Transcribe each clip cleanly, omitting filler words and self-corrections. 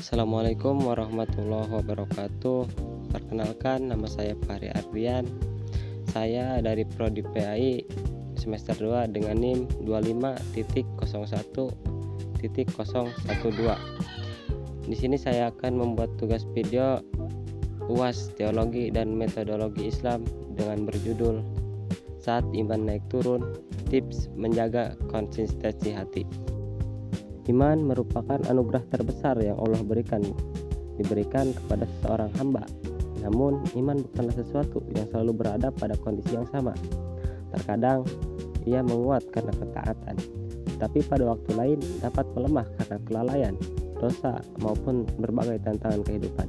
Assalamualaikum warahmatullahi wabarakatuh. Perkenalkan, nama saya Fahri Ardian. Saya dari Prodi PAI semester 2 dengan NIM 25.01.012. Di sini saya akan membuat tugas video UAS Teologi dan Metodologi Islam dengan berjudul Saat Iman Naik Turun, Tips Menjaga Konsistensi Hati. Iman merupakan anugerah terbesar yang Allah diberikan kepada seseorang hamba. Namun, iman bukanlah sesuatu yang selalu berada pada kondisi yang sama. Terkadang, ia menguat karena ketaatan, tapi pada waktu lain dapat melemah karena kelalaian, dosa, maupun berbagai tantangan kehidupan.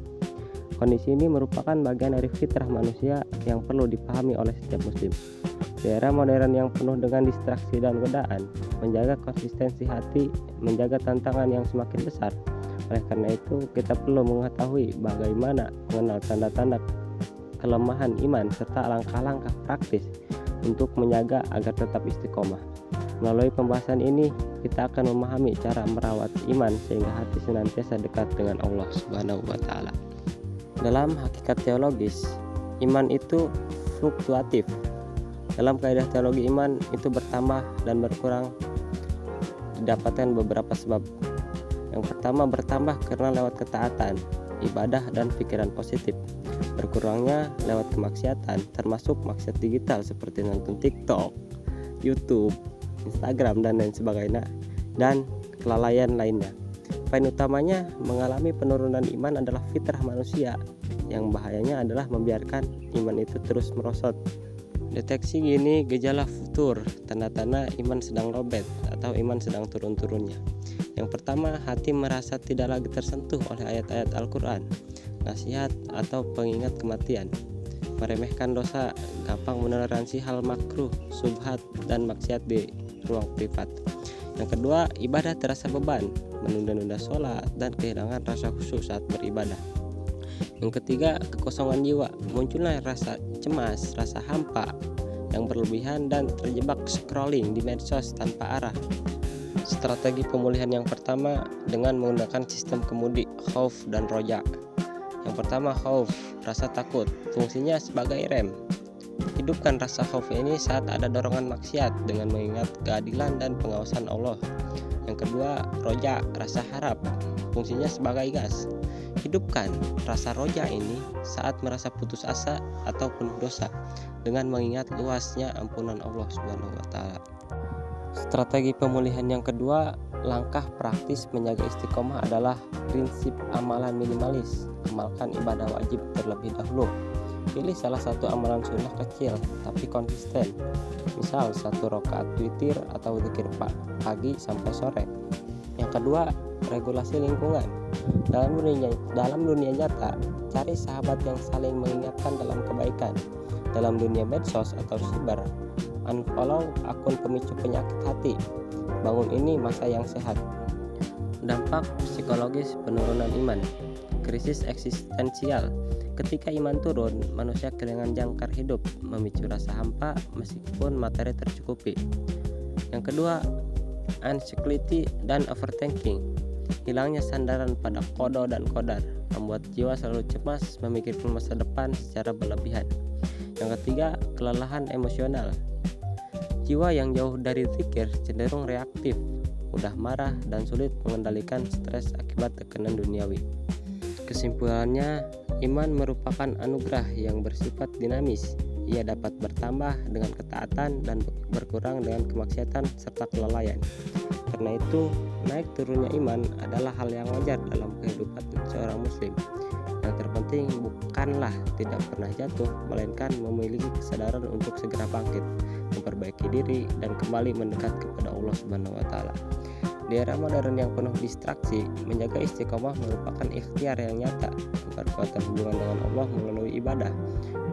Kondisi ini merupakan bagian dari fitrah manusia yang perlu dipahami oleh setiap muslim. Di era modern yang penuh dengan distraksi dan godaan, menjaga konsistensi hati menjaga tantangan yang semakin besar. Oleh karena itu, kita perlu mengetahui bagaimana mengenal tanda-tanda kelemahan iman serta langkah-langkah praktis untuk menjaga agar tetap istiqomah. Melalui pembahasan ini, kita akan memahami cara merawat iman sehingga hati senantiasa dekat dengan Allah Subhanahu wa taala. Dalam hakikat teologis, iman itu fluktuatif. Dalam kaidah teologi, iman itu bertambah dan berkurang didapatkan beberapa sebab. Yang pertama, bertambah karena lewat ketaatan, ibadah, dan pikiran positif. Berkurangnya lewat kemaksiatan, termasuk maksiat digital seperti nonton TikTok, YouTube, Instagram, dan lain sebagainya, dan kelalaian lainnya. Poin utamanya, mengalami penurunan iman adalah fitrah manusia. Yang bahayanya adalah membiarkan iman itu terus merosot. Deteksi gini gejala futur, tanda-tanda iman sedang lowbat atau iman sedang turun-turunnya. Yang pertama, hati merasa tidak lagi tersentuh oleh ayat-ayat Al-Quran, nasihat, atau pengingat kematian. Meremehkan dosa, gampang meneransi hal makruh, subhat, dan maksiat di ruang privat. Yang kedua, ibadah terasa beban, menunda-nunda sholat, dan kehilangan rasa khusyuk saat beribadah. Yang ketiga, kekosongan jiwa, munculnya rasa cemas, rasa hampa yang berlebihan, dan terjebak scrolling di medsos tanpa arah. Strategi pemulihan yang pertama dengan menggunakan sistem kemudi khauf dan roja. Yang pertama, khauf, rasa takut, fungsinya sebagai rem. Hidupkan rasa khauf ini saat ada dorongan maksiat dengan mengingat keadilan dan pengawasan Allah. Yang kedua, roja, rasa harap, fungsinya sebagai gas. Hidupkan rasa roja ini saat merasa putus asa atau penuh dosa dengan mengingat luasnya ampunan Allah Subhanahu wa taala. Strategi pemulihan yang kedua, langkah praktis menjaga istiqomah adalah prinsip amalan minimalis. Amalkan ibadah wajib terlebih dahulu. Pilih salah satu amalan sunnah kecil tapi konsisten. Misal 1 rakaat witir atau zikir pagi sampai sore. Yang kedua, regulasi lingkungan. Dalam dunia nyata, cari sahabat yang saling mengingatkan dalam kebaikan. Dalam dunia medsos atau siber, unfollow akun pemicu penyakit hati. Bangun ini masa yang sehat. Dampak psikologis penurunan iman. Krisis eksistensial. Ketika iman turun, manusia kehilangan jangkar hidup, memicu rasa hampa meskipun materi tercukupi. Yang kedua, anxiety dan overthinking. Hilangnya sandaran pada kodo dan kodar membuat jiwa selalu cemas memikirkan masa depan secara berlebihan. Yang ketiga, kelelahan emosional. Jiwa yang jauh dari zikir cenderung reaktif, mudah marah, dan sulit mengendalikan stres akibat tekanan duniawi. Kesimpulannya, iman merupakan anugerah yang bersifat dinamis. Ia dapat bertambah dengan ketaatan dan berkurang dengan kemaksiatan serta kelalaian. Karena itu, naik turunnya iman adalah hal yang wajar dalam kehidupan seorang muslim. Yang terpenting bukanlah tidak pernah jatuh, melainkan memiliki kesadaran untuk segera bangkit, memperbaiki diri, dan kembali mendekat kepada Allah Subhanahu wa taala. Di era modern yang penuh distraksi, menjaga istiqomah merupakan ikhtiar yang nyata, memperkuat hubungan dengan Allah melalui ibadah,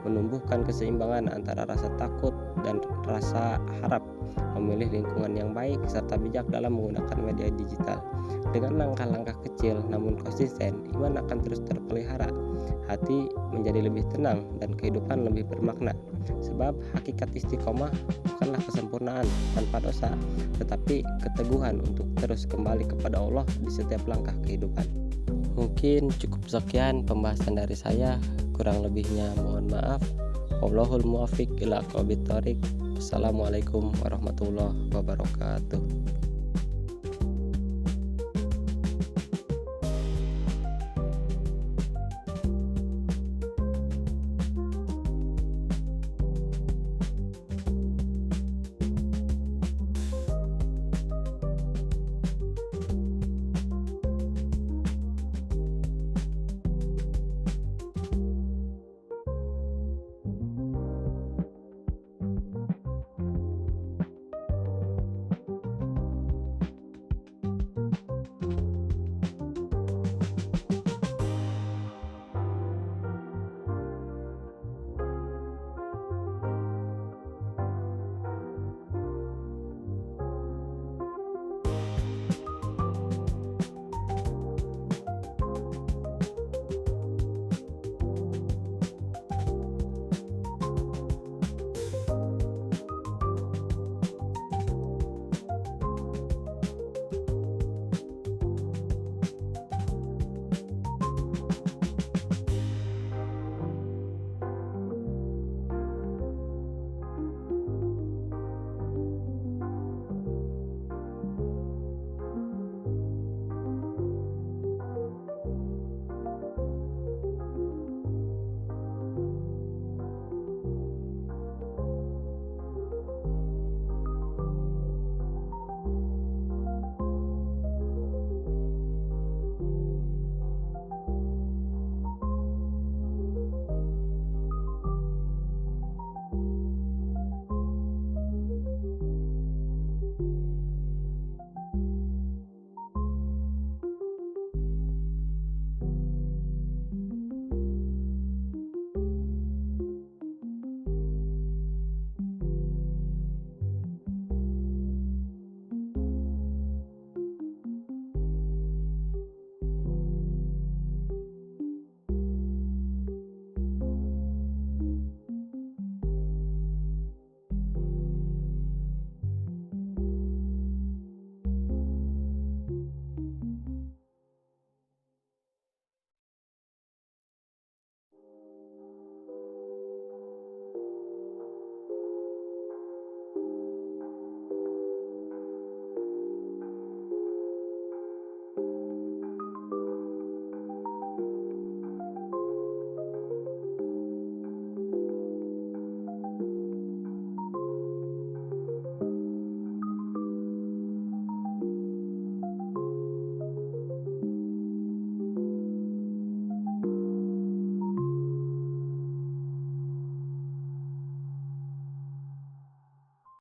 menumbuhkan keseimbangan antara rasa takut dan rasa harap, memilih lingkungan yang baik, serta bijak dalam menggunakan media digital. Dengan langkah-langkah kecil namun konsisten, iman akan terus terpelihara, hati menjadi lebih tenang, dan kehidupan lebih bermakna. Sebab hakikat istiqomah bukanlah kesempurnaan tanpa dosa, tetapi keteguhan untuk terus kembali kepada Allah di setiap langkah kehidupan. Mungkin cukup sekian pembahasan dari saya, kurang lebihnya mohon maaf. Wallahul muwaffiq ila aqwamit thoriq. Assalamualaikum warahmatullahi wabarakatuh.